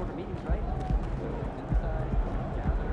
for meetings, right? So inside, gather.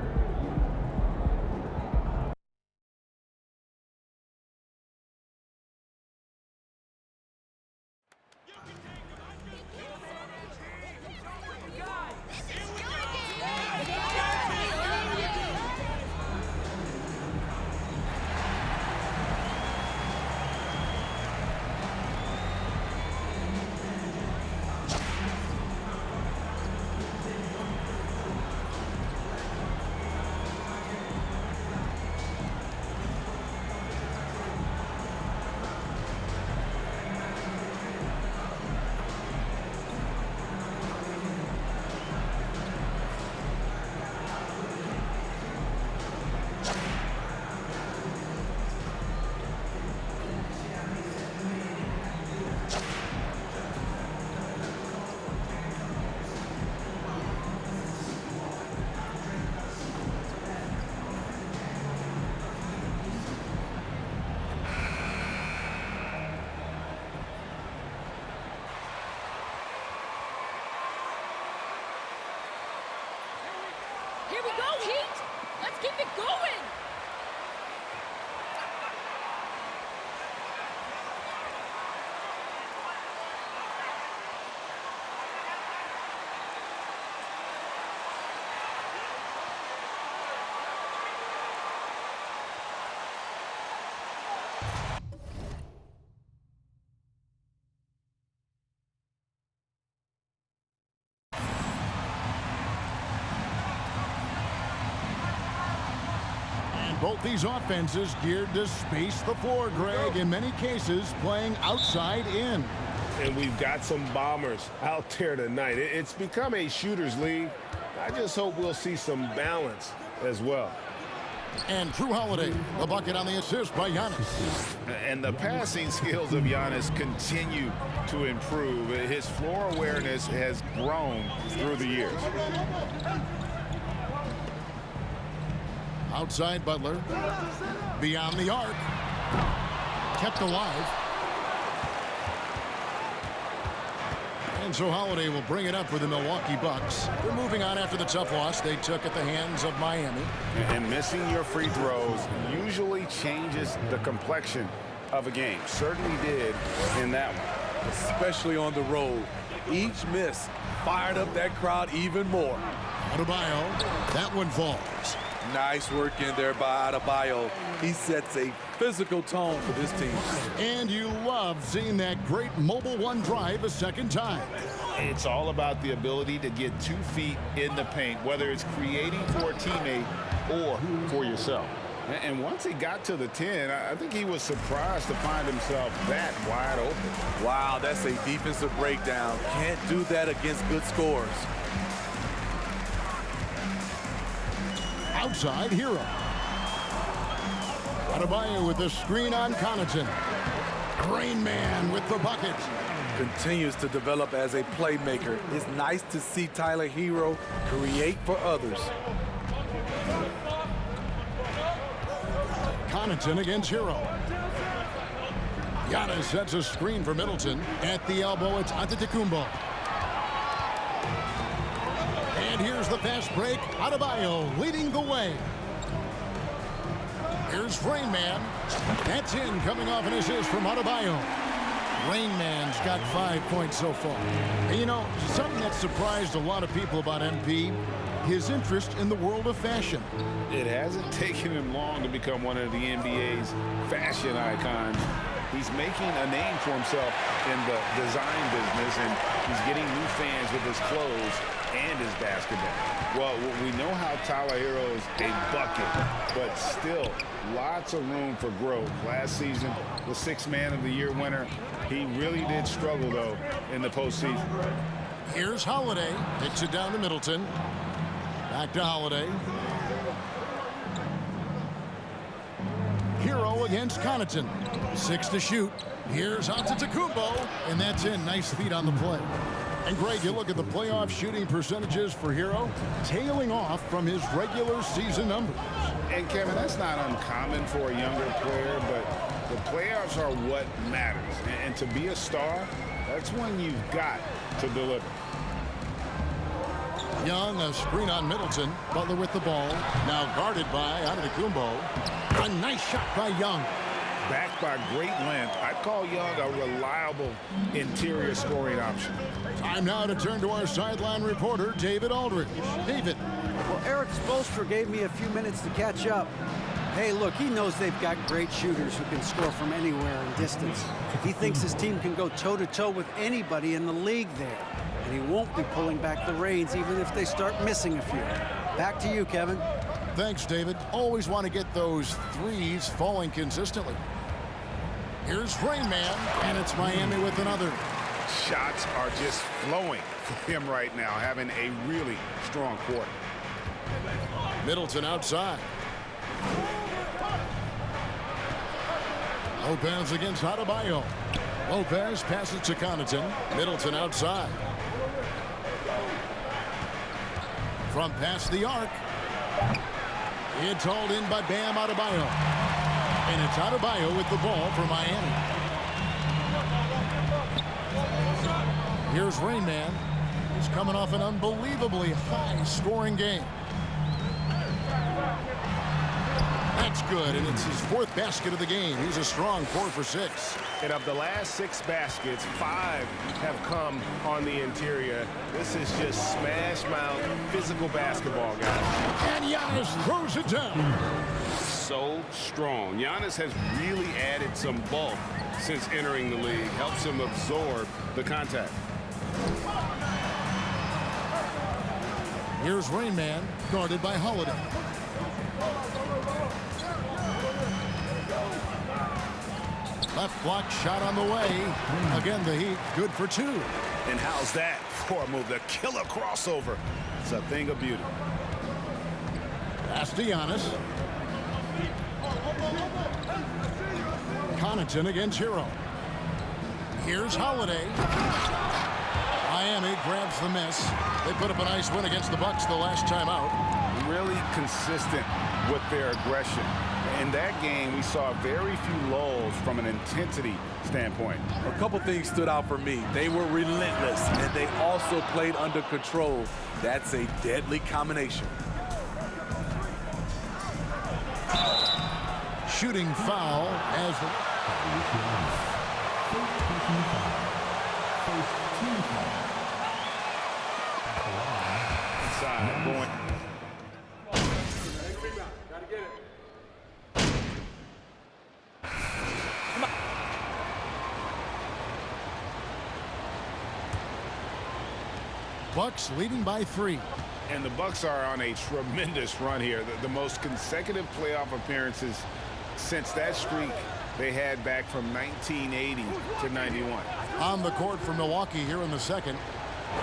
Here we go, Heat! Let's keep it going! Both these offenses geared to space the floor, Greg, in many cases playing outside in. And we've got some bombers out there tonight. It's become a shooter's league. I just hope we'll see some balance as well. And Drew Holiday, the bucket on the assist by Giannis. And the passing skills of Giannis continue to improve. His floor awareness has grown through the years. Outside Butler. Beyond the arc. Kept alive. And so Holiday will bring it up for the Milwaukee Bucks. They're moving on after the tough loss they took at the hands of Miami. And missing your free throws usually changes the complexion of a game. Certainly did in that one. Especially on the road. Each miss fired up that crowd even more. Adebayo, that one falls. Nice work in there by Adebayo. He sets a physical tone for this team. And you love seeing that great mobile one drive a second time. It's all about the ability to get 2 feet in the paint, whether it's creating for a teammate or for yourself. And once he got to the 10, I think he was surprised to find himself that wide open. Wow, that's a defensive breakdown. Can't do that against good scores. Outside Hero. Adebayo with the screen on Connaughton. Rain Man with the bucket. Continues to develop as a playmaker. It's nice to see Tyler Hero create for others. Connaughton against Hero. Giannis sets a screen for Middleton. At the elbow, it's Antetokounmpo. And here's the fast break. Adebayo leading the way. Here's Rain Man. That's in, coming off an assist from Adebayo. Rain Man's got 5 points so far. And you know, something that surprised a lot of people about MP, his interest in the world of fashion. It hasn't taken him long to become one of the NBA's fashion icons. He's making a name for himself in the design business, and he's getting new fans with his clothes and his basketball. Well, we know how Tyler Hero's a bucket, but still lots of room for growth. Last season, the 6th Man of the Year winner. He really did struggle, though, in the postseason. Here's Holiday. Hits it down to Middleton. Back to Holiday. Hero against Connaughton. 6 to shoot. Here's Antetokounmpo, and that's in. Nice feed on the play. And Greg, you look at the playoff shooting percentages for Hero, tailing off from his regular season numbers. And Kevin, that's not uncommon for a younger player, but the playoffs are what matters. And to be a star, that's when you've got to deliver. Young, a screen on Middleton. Butler with the ball. Now guarded by Antetokounmpo. A nice shot by Young. Backed by great length, I'd call Young a reliable interior scoring option. Time now to turn to our sideline reporter, David Aldridge. David. Well, Eric Spoelstra gave me a few minutes to catch up. Hey, look, he knows they've got great shooters who can score from anywhere in distance. He thinks his team can go toe-to-toe with anybody in the league there. And he won't be pulling back the reins even if they start missing a few. Back to you, Kevin. Thanks, David. Always want to get those threes falling consistently. Here's Rain Man, and it's Miami with another. Shots are just flowing for him right now, having a really strong quarter. Middleton outside. Lopez against Adebayo. Lopez passes to Connaughton. Middleton outside. From past the arc. It's hauled in by Bam Adebayo. And it's Adebayo with the ball for Miami. Here's Rain Man. He's coming off an unbelievably high-scoring game. That's good, and it's his fourth basket of the game. He's a strong 4 for 6. And of the last 6 baskets, 5 have come on the interior. This is just smash mouth physical basketball, guys. And Giannis throws it down. So strong. Giannis has really added some bulk since entering the league. Helps him absorb the contact. Here's Rain Man, guarded by Holiday. Left block shot on the way. Again, the Heat good for 2. And how's that for a move? The killer crossover. It's a thing of beauty. Pass to Giannis. Connaughton against Hero. Here's Holiday. Miami grabs the miss. They put up a nice win against the Bucks the last time out. Really consistent with their aggression. In that game, we saw very few lulls from an intensity standpoint. A couple things stood out for me. They were relentless, and they also played under control. That's a deadly combination. Shooting foul as the... Inside, going. Bucks leading by 3. And the Bucks are on a tremendous run here. The most consecutive playoff appearances since that streak they had back from 1980 to 91. On the court for Milwaukee here in the second.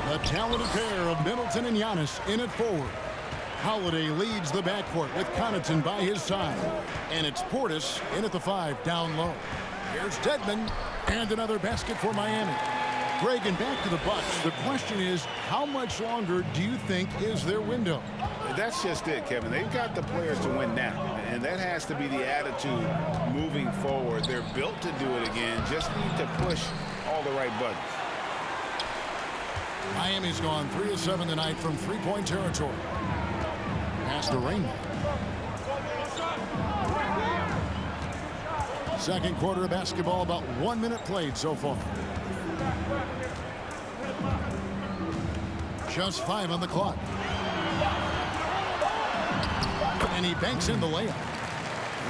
The talented pair of Middleton and Giannis in at forward. Holiday leads the backcourt with Connaughton by his side. And it's Portis in at the 5 down low. Here's Dedmon and another basket for Miami. Greg, and back to the Bucks. The question is, how much longer do you think is their window? That's just it, Kevin. They've got the players to win now, and that has to be the attitude moving forward. They're built to do it again, just need to push all the right buttons. Miami's gone 3 of 7 tonight from three-point territory. Pass to Rain. Second quarter of basketball, about 1 minute played so far. Just 5 on the clock. And he banks in the layup.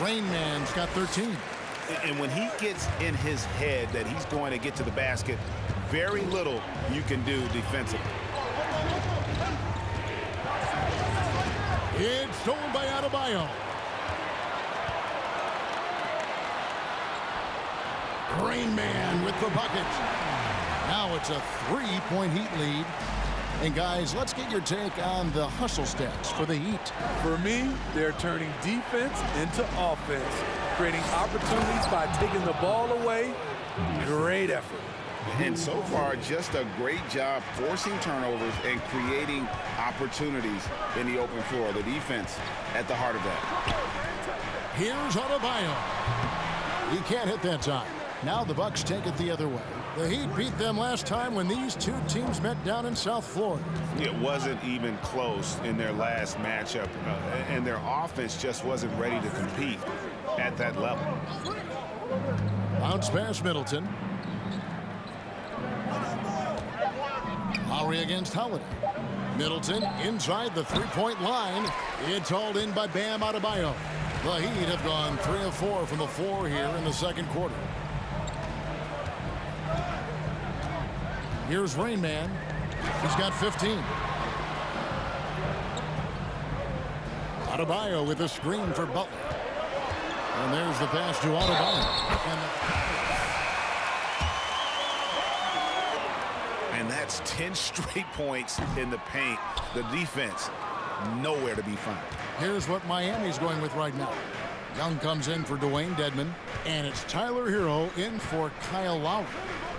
Rain Man's got 13. And when he gets in his head that he's going to get to the basket, very little you can do defensively. It's stolen by Adebayo. Rain Man with the bucket. Now it's a 3-point Heat lead. And guys, let's get your take on the hustle stats for the Heat. For me, they're turning defense into offense, creating opportunities by taking the ball away. Great effort. And so far, just a great job forcing turnovers and creating opportunities in the open floor. The defense at the heart of that. Here's Adebayo. He can't hit that time. Now the Bucks take it the other way. The Heat beat them last time when these two teams met down in South Florida. It wasn't even close in their last matchup, and their offense just wasn't ready to compete at that level. Bounce pass Middleton. Lowry against Holiday. Middleton inside the three-point line. It's hauled in by Bam Adebayo. The Heat have gone 3 of 4 from the floor here in the second quarter. Here's Rain Man. He's got 15. Adebayo with a screen for Butler. And there's the pass to Adebayo. And that's 10 straight points in the paint. The defense, nowhere to be found. Here's what Miami's going with right now. Young comes in for Dwayne Dedmon. And it's Tyler Hero in for Kyle Lowry.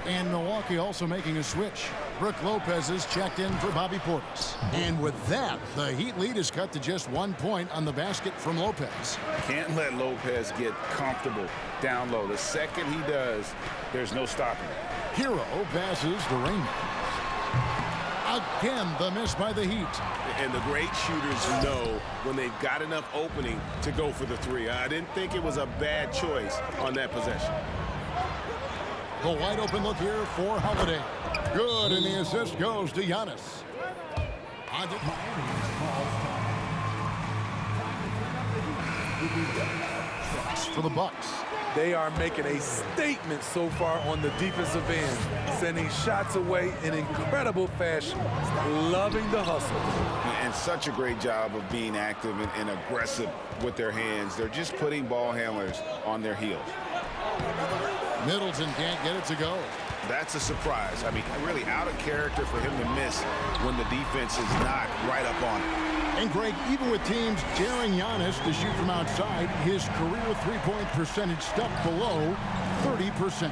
And Milwaukee also making a switch. Brook Lopez is checked in for Bobby Portis. And with that, the Heat lead is cut to just 1 point on the basket from Lopez. Can't let Lopez get comfortable down low. The second he does, there's no stopping it. Hero passes to Raymond. Again, the miss by the Heat. And the great shooters know when they've got enough opening to go for the three. I didn't think it was a bad choice on that possession. The wide open look here for Holiday. Good, and the assist goes to Giannis. For the Bucks. They are making a statement so far on the defensive end, sending shots away in incredible fashion, loving the hustle. And such a great job of being active and aggressive with their hands. They're just putting ball handlers on their heels. Middleton can't get it to go. That's a surprise. I mean, really out of character for him to miss when the defense is not right up on it. And Greg, even with teams daring Giannis to shoot from outside, his career three-point percentage stuck below 30%.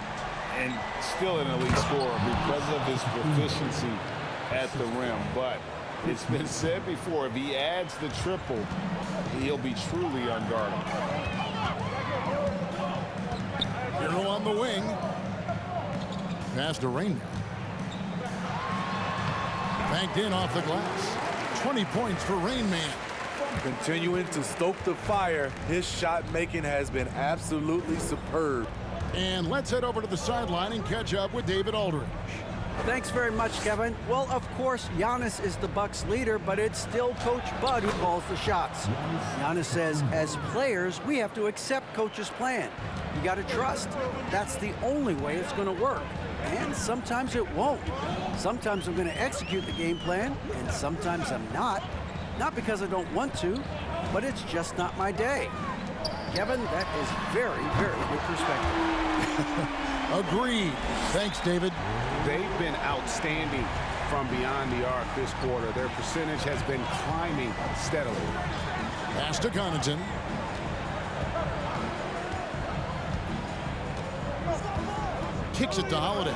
And still an elite scorer because of his proficiency at the rim. But it's been said before, if he adds the triple, he'll be truly unguardable. Hero on the wing. Pass to Rain. Banked in off the glass. 20 points for Rain Man. Continuing to stoke the fire, his shot making has been absolutely superb. And let's head over to the sideline and catch up with David Aldridge. Thanks very much, Kevin. Well, of course, Giannis is the Bucks leader, but it's still Coach Bud who calls the shots. Giannis says, as players, we have to accept Coach's plan. You got to trust. That's the only way it's going to work. And sometimes it won't. Sometimes I'm going to execute the game plan, and sometimes I'm not. Not because I don't want to, but it's just not my day. Kevin, that is very, very good perspective. Agreed. Thanks, David. They've been outstanding from beyond the arc this quarter. Their percentage has been climbing steadily. Pass to Connaughton. Kicks it to Holiday.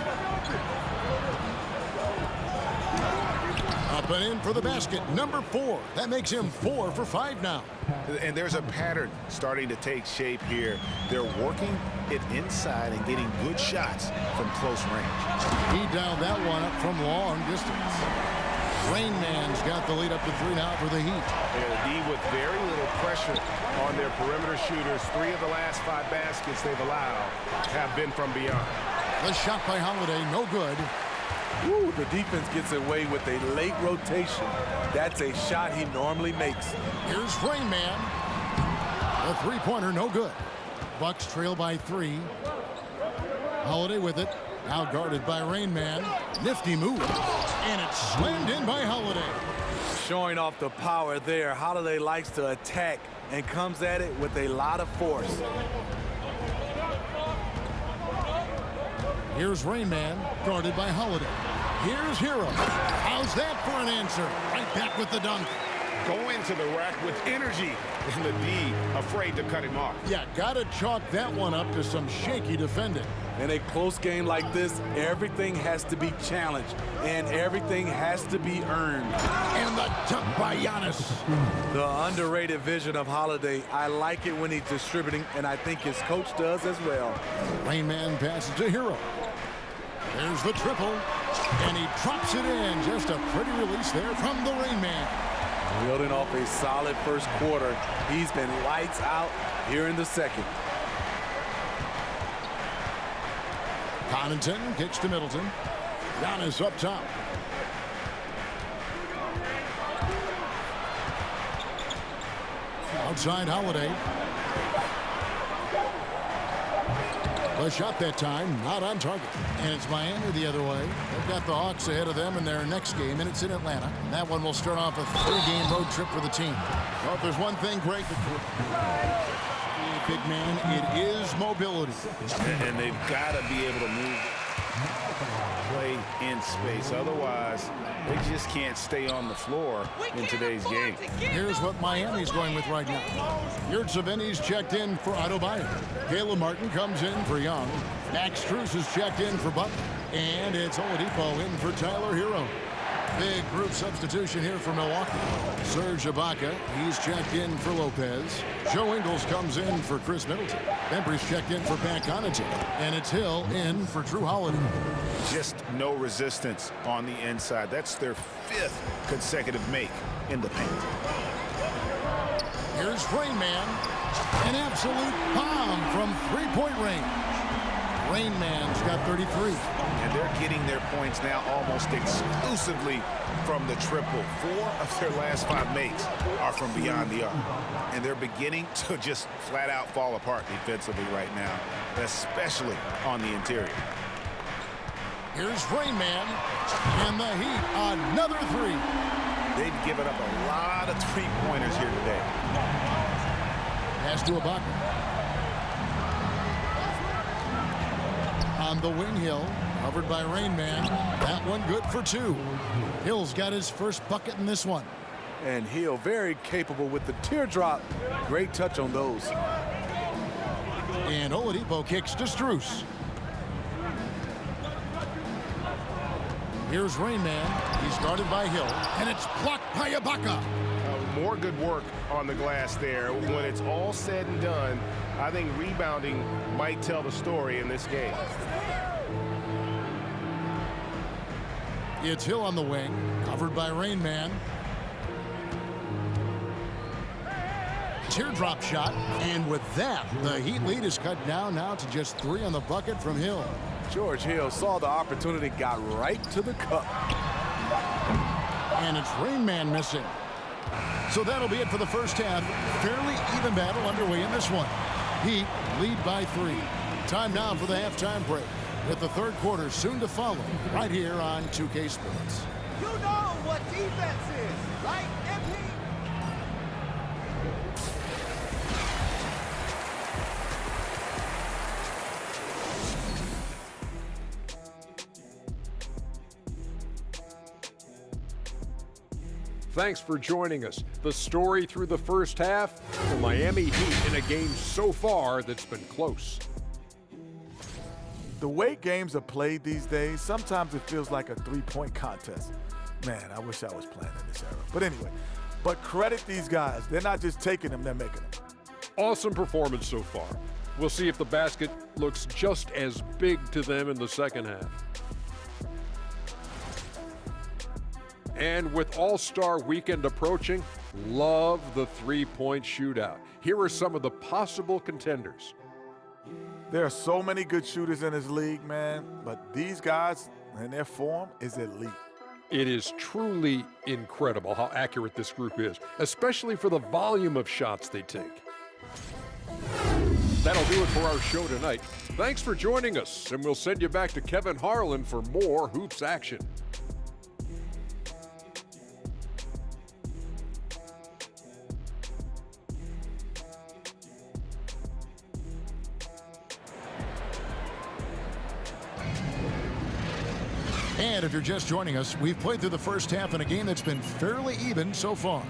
Up and in for the basket. Number 4. That makes him 4 for 5 now. And there's a pattern starting to take shape here. They're working it inside and getting good shots from close range. He dialed that one up from long distance. Rain Man's got the lead up to 3 now for the Heat. The D with very little pressure on their perimeter shooters. 3 of the last 5 baskets they've allowed have been from beyond. The shot by Holiday, no good. Ooh, the defense gets away with a late rotation. That's a shot he normally makes. Here's Rain Man. The three-pointer, no good. Bucks trail by 3. Holiday with it. Now guarded by Rain Man. Nifty move. And it's slammed in by Holiday. Showing off the power there. Holiday likes to attack and comes at it with a lot of force. Here's Rain Man, guarded by Holiday. Here's Hero. How's that for an answer? Right back with the dunk. Going to the rack with energy, and the D afraid to cut him off. Yeah, gotta chalk that one up to some shaky defending. In a close game like this, everything has to be challenged, and everything has to be earned. And the dunk by Giannis. The underrated vision of Holiday, I like it when he's distributing, and I think his coach does as well. Rain Man passes to Hero. There's the triple, and he drops it in. Just a pretty release there from the Rain Man. Building off a solid first quarter, he's been lights out here in the second. Connaughton kicks to Middleton. Giannis up top. Outside Holiday. The shot that time, not on target. And it's Miami the other way. They've got the Hawks ahead of them in their next game, and it's in Atlanta. That one will start off a 3-game road trip for the team. Well, if there's one thing, Greg, big man, it is mobility. And they've got to be able to move, play in space. Otherwise, they just can't stay on the floor in today's game. Here's what Miami's going with right now. Yurtseveni's checked in for Adebayo. Caleb Martin comes in for Young. Max Strus is checked in for Butler. And it's Oladipo in for Tyler Hero. Big group substitution here for Milwaukee. Serge Ibaka, he's checked in for Lopez. Joe Ingles comes in for Chris Middleton. Bembry's checked in for Pat Connaughton. And it's Hill in for Drew Holiday. Just no resistance on the inside. That's their 5th consecutive make in the paint. Here's Rain Man. An absolute bomb from three-point range. Rain Man's got 33. And they're getting their points now almost exclusively from the triple. 4 of their last 5 makes are from beyond the arc. And they're beginning to just flat out fall apart defensively right now, especially on the interior. Here's Rain Man, and the Heat, another 3. They've given up a lot of 3-pointers here today. Pass to Ibaka. On the wing, Hill, covered by Rain Man. That one good for 2. Hill's got his first bucket in this one. And Hill very capable with the teardrop. Great touch on those. And Oladipo kicks to Strus. Here's Rain Man. He's guarded by Hill, and it's blocked by Ibaka. More good work on the glass there. When it's all said and done, I think rebounding might tell the story in this game. It's Hill on the wing, covered by Rain Man. Teardrop shot, and with that, the Heat lead is cut down now to just 3 on the bucket from Hill. George Hill saw the opportunity, got right to the cup. And it's Rain Man missing. So that'll be it for the first half. Fairly even battle underway in this one. Heat lead by 3. Time now for the halftime break, with the third quarter soon to follow, right here on 2K Sports. You know what defense is, right, MP? Thanks for joining us. The story through the first half, the Miami Heat in a game so far that's been close. The way games are played these days, sometimes it feels like a 3-point contest. Man, I wish I was playing in this era. But anyway, but credit these guys. They're not just taking them, they're making them. Awesome performance so far. We'll see if the basket looks just as big to them in the second half. And with All-Star Weekend approaching, love the 3-point shootout. Here are some of the possible contenders. There are so many good shooters in this league, man, but these guys and their form is elite. It is truly incredible how accurate this group is, especially for the volume of shots they take. That'll do it for our show tonight. Thanks for joining us, and we'll send you back to Kevin Harlan for more hoops action. And if you're just joining us, we've played through the first half in a game that's been fairly even so far.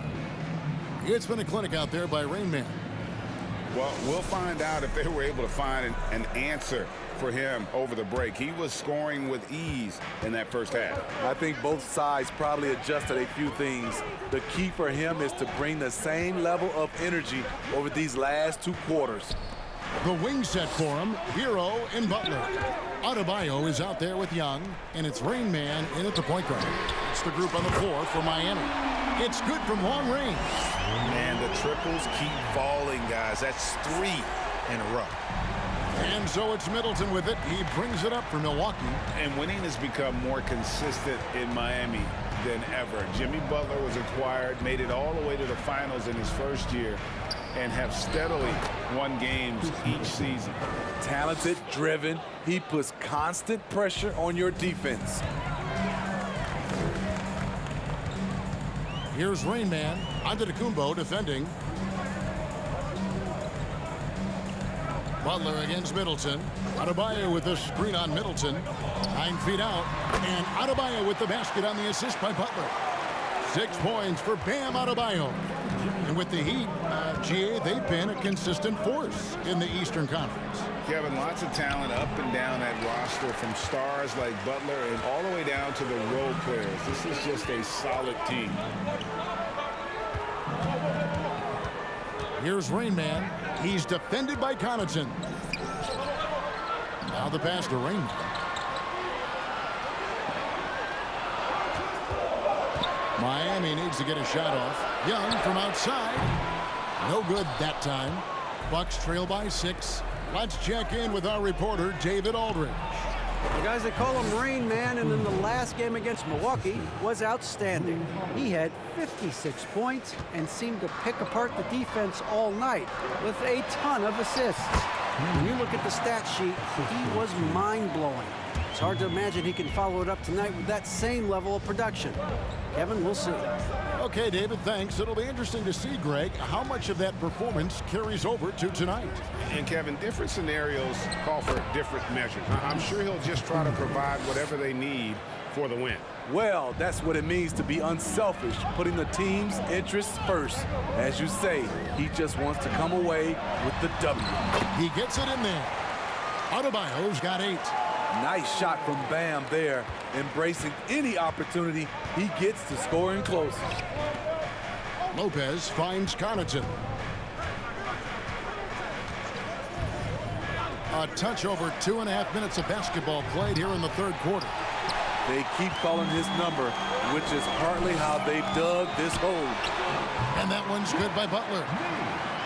It's been a clinic out there by Rain Man. Well, we'll find out if they were able to find an answer for him over the break. He was scoring with ease in that first half. I think both sides probably adjusted a few things. The key for him is to bring the same level of energy over these last 2 quarters. The wing set for him, Hero and Butler. Adebayo is out there with Young, and it's Rain Man in at the point guard. It's the group on the floor for Miami. It's good from long range. Man, the triples keep falling, guys. That's 3 in a row. And so it's Middleton with it. He brings it up for Milwaukee. And winning has become more consistent in Miami than ever. Jimmy Butler was acquired, made it all the way to the finals in his first year, and have steadily won games each season. Talented, driven. He puts constant pressure on your defense. Here's Rain Man. Antetokounmpo defending. Butler against Middleton. Adebayo with the screen on Middleton. 9 feet out. And Adebayo with the basket on the assist by Butler. 6 points for Bam Adebayo. And with the Heat, GA, they've been a consistent force in the Eastern Conference. Kevin, lots of talent up and down that roster, from stars like Butler and all the way down to the role players. This is just a solid team. Here's Rain Man. He's defended by Connaughton. Now the pass to Rain Man. Miami needs to get a shot off. Young from outside. No good that time. Bucks trail by 6. Let's check in with our reporter, David Aldridge. The guys that call him Rain Man, and in the last game against Milwaukee was outstanding. He had 56 points and seemed to pick apart the defense all night with a ton of assists. When you look at the stat sheet, he was mind-blowing. It's hard to imagine he can follow it up tonight with that same level of production. Kevin, we'll see. Okay, David, thanks. It'll be interesting to see, Greg, how much of that performance carries over to tonight. And, Kevin, different scenarios call for different measures. I'm sure he'll just try to provide whatever they need for the win. Well, that's what it means to be unselfish, putting the team's interests first. As you say, he just wants to come away with the W. He gets it in there. Adebayo's got 8. Nice shot from Bam there, embracing any opportunity he gets to scoring close. Lopez finds Connaughton. A touch over 2.5 minutes of basketball played here in the third quarter. They keep calling his number, which is partly how they've dug this hole. And that one's good by Butler.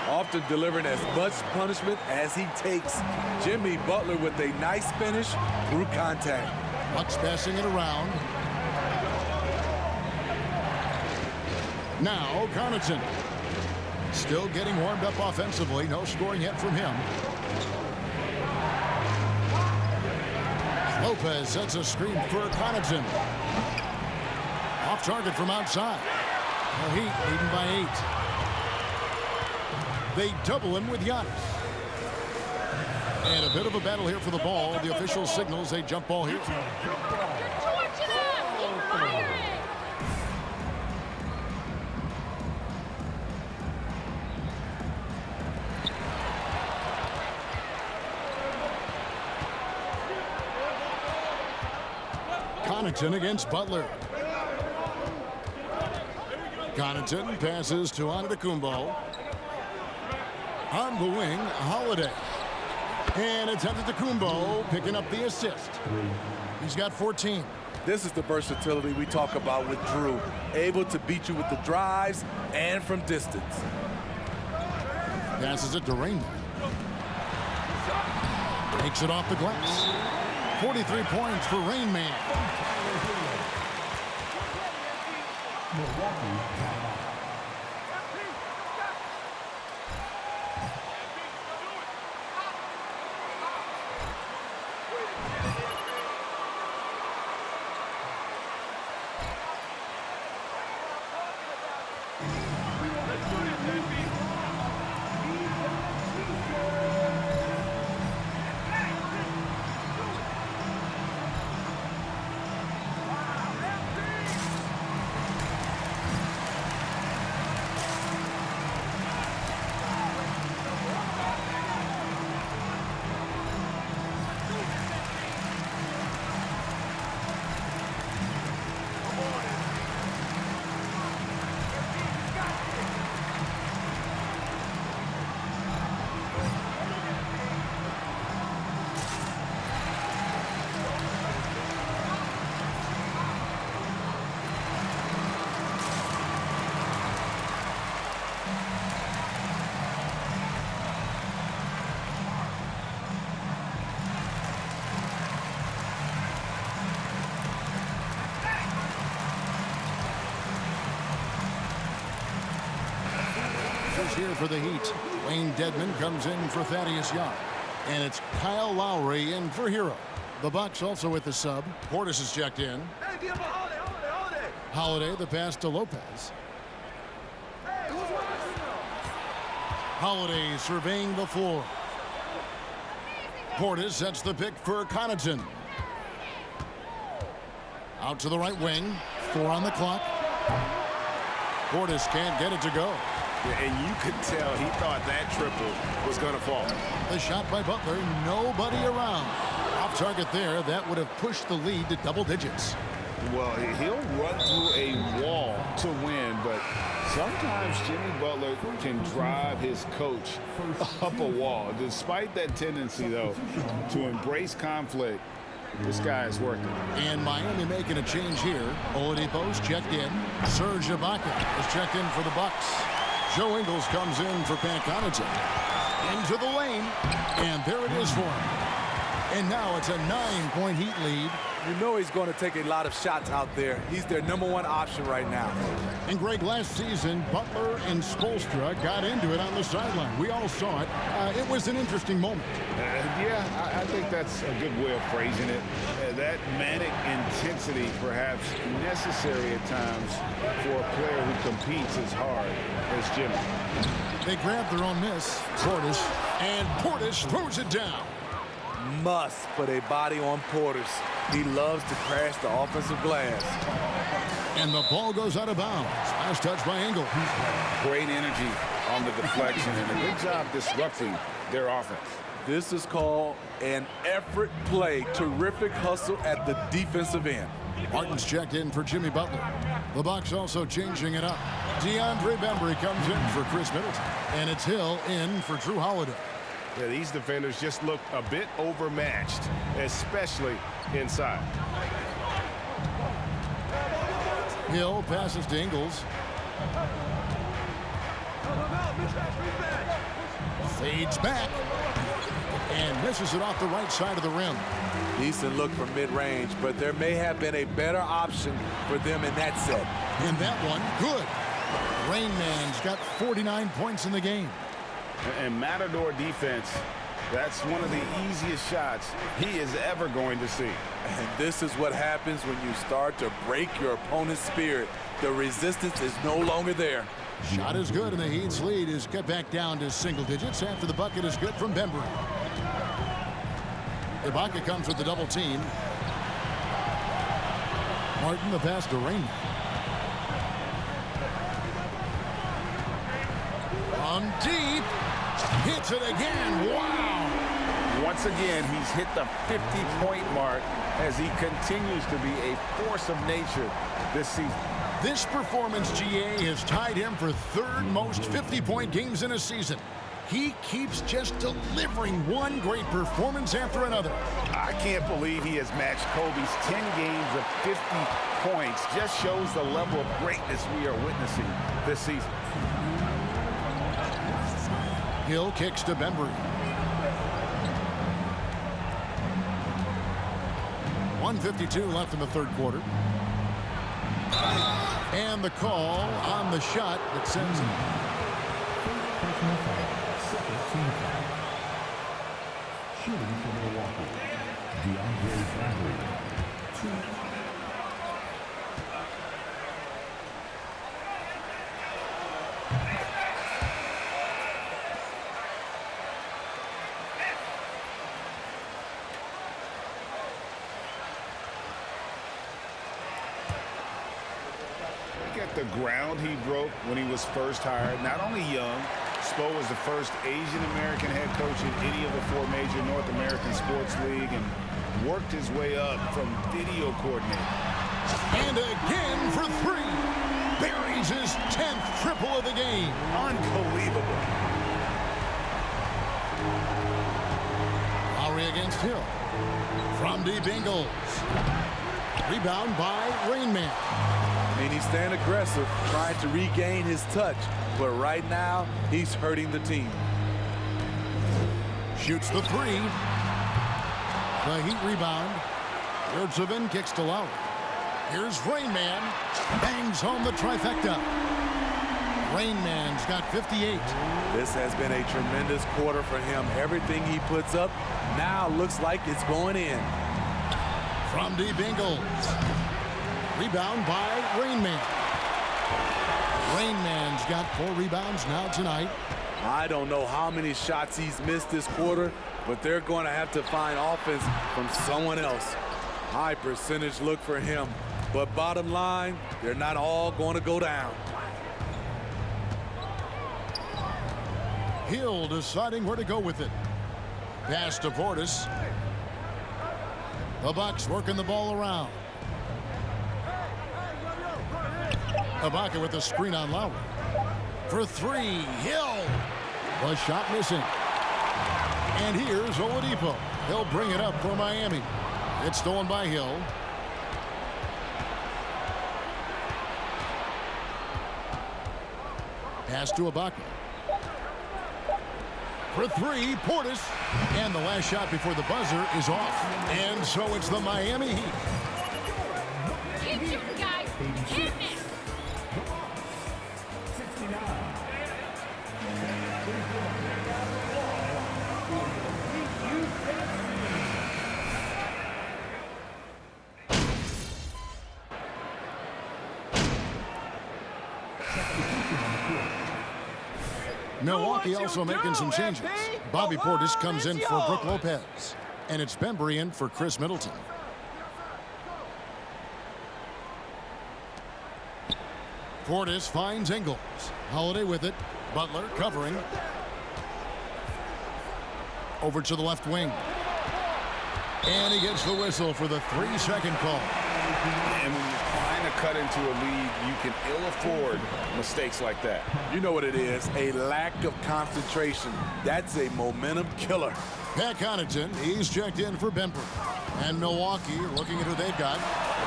Often delivering as much punishment as he takes. Jimmy Butler with a nice finish through contact. Bucks passing it around. Now Connaughton. Still getting warmed up offensively. No scoring yet from him. Lopez sets a screen for Connaughton. Off target from outside. The Heat leading by 8. They double him with Giannis. And a bit of a battle here for the ball. The official signals a jump ball here. You're torching him! Keep firing! Connaughton against Butler. Connaughton passes to Antetokounmpo. On the wing, Holiday. And it's Antetokounmpo picking up the assist. He's got 14. This is the versatility we talk about with Drew. Able to beat you with the drives and from distance. Passes it to Rain. Takes it off the glass. 43 points for Rain Man. change here for the Heat. Wayne Dedman comes in for Thaddeus Young. And it's Kyle Lowry in for Hero. The Bucks also with the sub. Portis is checked in. Hey, give him a holiday. Holiday, the pass to Lopez. Holiday surveying the floor. Portis sets the pick for Connaughton. Out to the right wing. 4 on the clock. Portis can't get it to go. Yeah, and you could tell he thought that triple was going to fall. The shot by Butler, nobody around. Off target there, that would have pushed the lead to double digits. Well, he'll run through a wall to win, but sometimes Jimmy Butler can drive his coach up a wall. Despite that tendency, though, to embrace conflict, this guy is working. And Miami making a change here. Oladipo's checked in. Serge Ibaka is checked in for the Bucks. Joe Ingles comes in for Pat Connaughton. Into the lane, and there it is for him. And now it's a 9-point Heat lead. You know he's going to take a lot of shots out there. He's their #1 option right now. And Greg, last season, Butler and Spoelstra got into it on the sideline. We all saw it. It was an interesting moment. Yeah, I think that's a good way of phrasing it. That manic intensity, perhaps necessary at times for a player who competes as hard as Jimmy. They grab their own miss. Portis throws it down. Must put a body on Portis. He loves to crash the offensive glass. And the ball goes out of bounds. Nice touch by Ingles. Great energy on the deflection and a good job disrupting their offense. This is called an effort play. Terrific hustle at the defensive end. Martin's checked in for Jimmy Butler. The Bucks also changing it up. DeAndre Bembry comes in for Chris Middleton. And it's Hill in for Drew Holiday. Yeah, these defenders just look a bit overmatched, especially inside. Hill passes to Ingles. Fades back. And misses it off the right side of the rim. Decent look from mid-range, but there may have been a better option for them in that set. And that one, good. Rain Man's got 49 points in the game. And Matador defense, that's one of the easiest shots he is ever going to see. And this is what happens when you start to break your opponent's spirit. The resistance is no longer there. Shot is good, and the Heat's lead is cut back down to single digits after the bucket is good from Bembry. Ibaka comes with the double team. Martin the pass to Rain. From deep. Hits it again. Wow. Once again, he's hit the 50-point mark as he continues to be a force of nature this season. This performance, GA, has tied him for third most 50-point games in a season. He keeps just delivering one great performance after another. I can't believe he has matched Kobe's 10 games of 50 points. Just shows the level of greatness we are witnessing this season. Hill kicks to Bembry. 1:52 left in the third quarter. And the call on the shot that sends him. Shooting for Milwaukee, DeAndre Bembry. 2. The ground he broke when he was first hired. Not only young, Spo was the first Asian American head coach in any of the 4 major North American sports league and worked his way up from video coordinator. And again for 3. Buries his 10th triple of the game. Unbelievable. Lowry against Hill. From deep Ingles. Rebound by Rain Man. And he's staying aggressive, trying to regain his touch. But right now, he's hurting the team. Shoots the 3. The Heat rebound. Yurtseven kicks to Lowry. Here's Rain Man. Bangs home the trifecta. Rain Man's got 58. This has been a tremendous quarter for him. Everything he puts up now looks like it's going in. From deep Ingles. Rebound by Rain Man. Rain Man's got 4 rebounds now tonight. I don't know how many shots he's missed this quarter, but they're going to have to find offense from someone else. High percentage look for him. But bottom line, they're not all going to go down. Hill deciding where to go with it. Pass to Portis. The Bucks working the ball around. Ibaka with the screen on Lowry. For 3, Hill. The shot missing. And here's Oladipo. He'll bring it up for Miami. It's stolen by Hill. Pass to Ibaka. For 3, Portis. And the last shot before the buzzer is off. And so it's the Miami Heat. Keep shooting, guys. Hit it. Milwaukee also making some changes. Bobby Portis comes in for Brook Lopez. And it's Bembry in for Chris Middleton. Portis finds Ingles. Holiday with it. Butler covering. Over to the left wing. And he gets the whistle for the 3-second call. And when you're trying to cut into a lead, you can ill afford mistakes like that. You know what it is, a lack of concentration. That's a momentum killer. Pat Connaughton, he's checked in for Bembry. And Milwaukee looking at who they've got.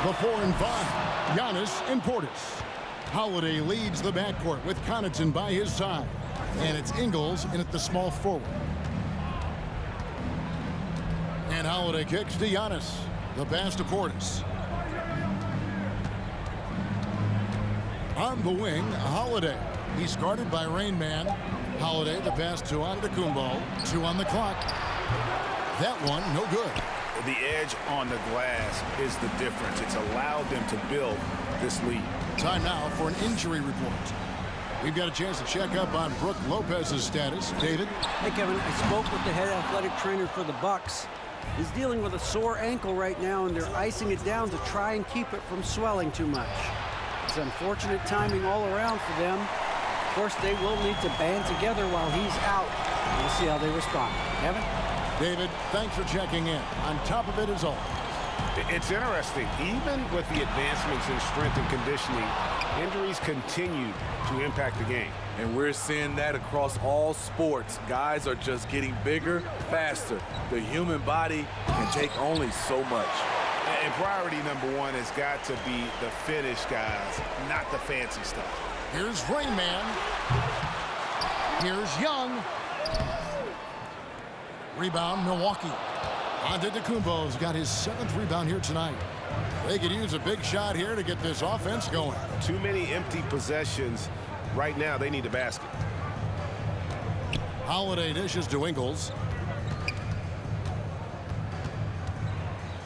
The 4 and 5, Giannis and Portis. Holiday leads the backcourt with Connaughton by his side. And it's Ingles in at the small forward. And Holiday kicks to Giannis. The pass to Portis. On the wing, Holiday. He's guarded by Rain Man. Holiday, the pass to Antetokounmpo. 2 on the clock. That one, no good. The edge on the glass is the difference. It's allowed them to build this lead. Time now for an injury report. We've got a chance to check up on Brook Lopez's status. David? Hey, Kevin, I spoke with the head athletic trainer for the Bucks. He's dealing with a sore ankle right now, and they're icing it down to try and keep it from swelling too much. It's unfortunate timing all around for them. Of course, they will need to band together while he's out. We'll see how they respond. Kevin? David, thanks for checking in. On top of it as always. It's interesting. Even with the advancements in strength and conditioning, injuries continue to impact the game. And we're seeing that across all sports. Guys are just getting bigger, faster. The human body can take only so much. And priority number 1 has got to be the finish, guys, not the fancy stuff. Here's Rain Man. Here's Young. Rebound, Milwaukee. Antetokounmpo's got his 7th rebound here tonight. They could use a big shot here to get this offense going. Too many empty possessions. Right now, they need a basket. Holiday dishes to Ingles.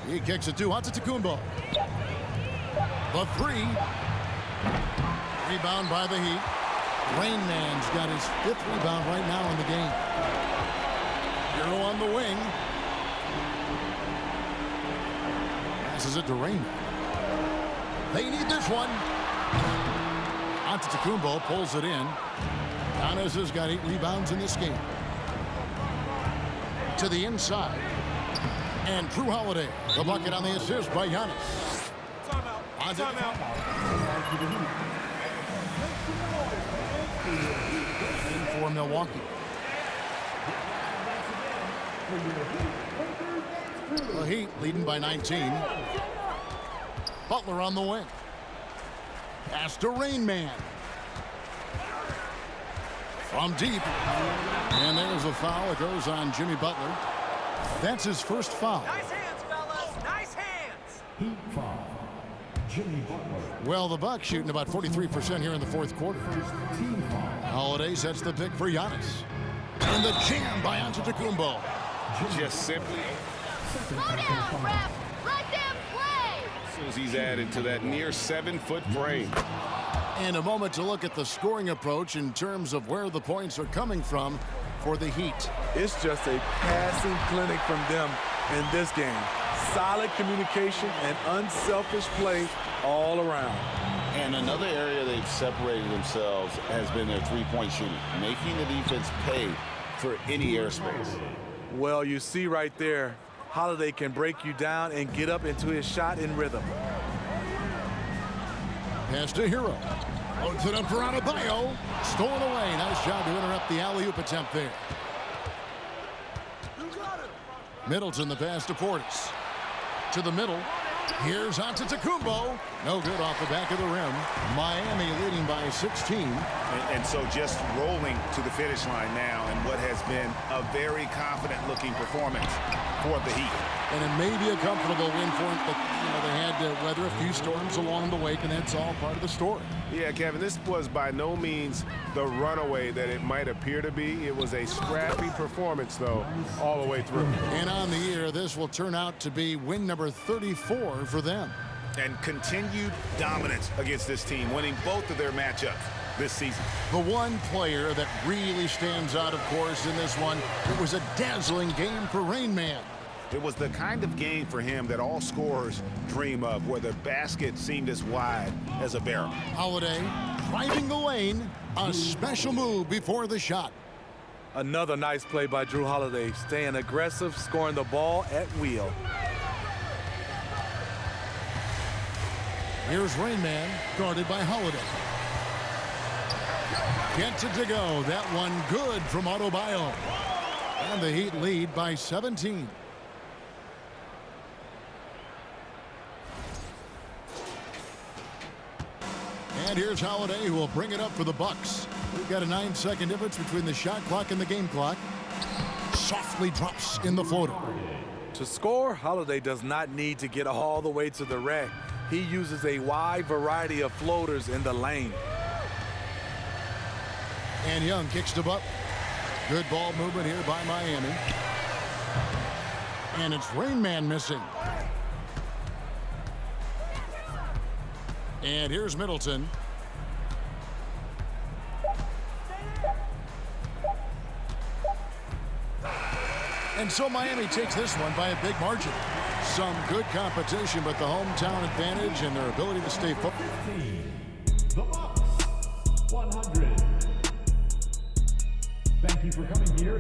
He kicks it to Antetokounmpo. The 3. Rebound by the Heat. Rain Man's got his 5th rebound right now in the game. Hero on the wing. Passes it to Rain Man. They need this one. Antetokounmpo pulls it in. Giannis has got 8 rebounds in this game. To the inside. And Drew Holiday, the bucket on the assist by Giannis. Timeout. For Milwaukee. The Heat leading by 19. Butler on the wing. Pass to Rain Man. From deep. And there's a foul. It goes on Jimmy Butler. That's his first foul. Nice hands, fellas. Nice hands. Heat foul. Jimmy Butler. Well, the Bucks shooting about 43% here in the fourth quarter. Team foul. Holiday sets the pick for Giannis. And the jam by Antetokounmpo. Just simply, Slow down, ref. Let them play. as soon as he's added to that near 7-foot frame. And a moment to look at the scoring approach in terms of where the points are coming from for the Heat. It's just a passing clinic from them in this game. Solid communication and unselfish play all around. And another area they've separated themselves has been their three-point shooting, making the defense pay for any airspace. Well, you see right there, Holiday can break you down and get up into his shot in rhythm. Pass to Hero. Loads it up for Adebayo. Stolen away. Nice job to interrupt the alley-oop attempt there. Middleton the pass to Portis. To the middle. Here's Antetokounmpo. No good off the back of the rim. Miami leading by 16. And so just rolling to the finish line now in what has been a very confident-looking performance for the Heat. And it may be a comfortable win for them, but they had to weather a few storms along the way, and that's all part of the story. Yeah, Kevin, this was by no means the runaway that it might appear to be. It was a scrappy performance, though, all the way through. And on the year, this will turn out to be win number 34 for them. And continued dominance against this team, winning both of their matchups this season. The one player that really stands out, of course, in this one, it was a dazzling game for Rain Man. It was the kind of game for him that all scorers dream of, where the basket seemed as wide as a barrel. Holiday driving the lane, a special move before the shot. Another nice play by Drew Holiday, staying aggressive, scoring the ball at will. Here's Rain Man, guarded by Holiday. Gets it to go. That one good from Adebayo. And the Heat lead by 17. And here's Holiday, who will bring it up for the Bucks. We've got a 9-second difference between the shot clock and the game clock. Softly drops in the floater. To score, Holiday does not need to get all the way to the rack. He uses a wide variety of floaters in the lane. And Young kicks to Butler. Good ball movement here by Miami. And it's Rain Man missing. And here's Middleton. And so Miami takes this one by a big margin. Some good competition, but the hometown advantage and their ability to stay focused. The Bucks, 100. Thank you for coming here.